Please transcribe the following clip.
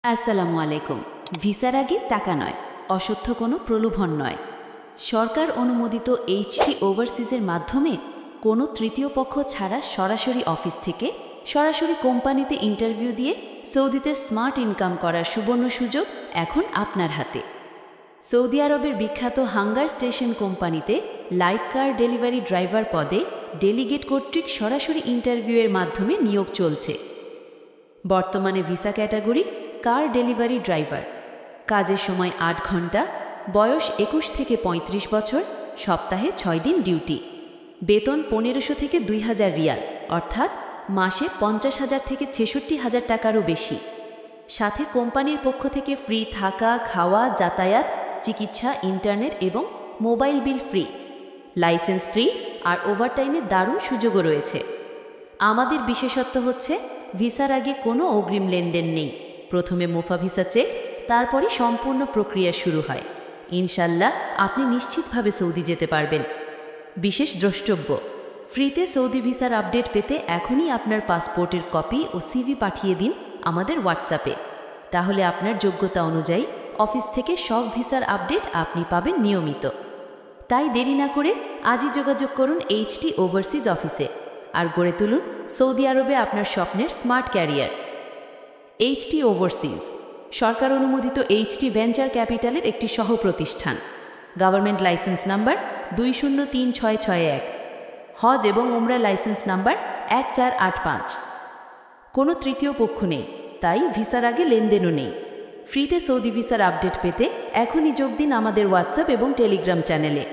আসসালামু আলাইকুম। ভিসার আগে টাকা নয়, অসত্য কোনো প্রলোভন নয়। সরকার অনুমোদিত এইচটি ওভারসিজের মাধ্যমে কোনো তৃতীয় পক্ষ ছাড়া সরাসরি অফিস থেকে সরাসরি কোম্পানিতে ইন্টারভিউ দিয়ে সৌদিতে স্মার্ট ইনকাম করার সুবর্ণ সুযোগ এখন আপনার হাতে। সৌদি আরবের বিখ্যাত হাঙ্গার স্টেশন কোম্পানিতে লাইট কার ডেলিভারি ড্রাইভার পদে ডেলিগেট কর্তৃক সরাসরি ইন্টারভিউয়ের মাধ্যমে নিয়োগ চলছে। বর্তমানে ভিসা ক্যাটাগরি কার ডেলিভারি ড্রাইভার। কাজের সময় ৮ ঘন্টা, বয়স ২১ থেকে ৩৫ বছর, সপ্তাহে ৬ দিন ডিউটি। বেতন ১৫০০ থেকে ২০০০ রিয়াল, অর্থাৎ মাসে ৫০,০০০ থেকে ৬৬,০০০ টাকারও বেশি। সাথে কোম্পানির পক্ষ থেকে ফ্রি থাকা, খাওয়া, যাতায়াত, চিকিৎসা, ইন্টারনেট এবং mobile bill free, licence free আর ওভারটাইমে দারুণ সুযোগও রয়েছে। আমাদের বিশেষত্ব হচ্ছে ভিসার আগে কোনো অগ্রিম লেনদেন নেই। প্রথমে মুফা ভিসা চেক, তারপরই সম্পূর্ণ প্রক্রিয়া শুরু হয়। ইনশাল্লাহ আপনি নিশ্চিতভাবে সৌদি যেতে পারবেন। বিশেষ দ্রষ্টব্য, ফ্রিতে সৌদি ভিসার আপডেট পেতে এখনই আপনার পাসপোর্টের কপি ও সিভি পাঠিয়ে দিন আমাদের হোয়াটসঅ্যাপে। তাহলে আপনার যোগ্যতা অনুযায়ী অফিস থেকে সব ভিসার আপডেট আপনি পাবেন নিয়মিত। তাই দেরি না করে আজই যোগাযোগ করুন এইচটি ওভারসিজ অফিসে আর গড়ে তুলুন সৌদি আরবে আপনার স্বপ্নের স্মার্ট ক্যারিয়ার। এইচটি ওভারসিজ সরকার অনুমোদিত এইচটি ভেঞ্চার ক্যাপিটালের একটি সহ প্রতিষ্ঠান। গভর্নমেন্ট লাইসেন্স নাম্বার 203661, হজ এবং ওমরা লাইসেন্স নাম্বার 1485। কোনো তৃতীয় পক্ষ নেই, তাই ভিসার আগে লেনদেনও নেই। ফ্রিতে সৌদি ভিসার আপডেট পেতে এখনই যোগ দিন আমাদের হোয়াটসঅ্যাপ এবং টেলিগ্রাম চ্যানেলে।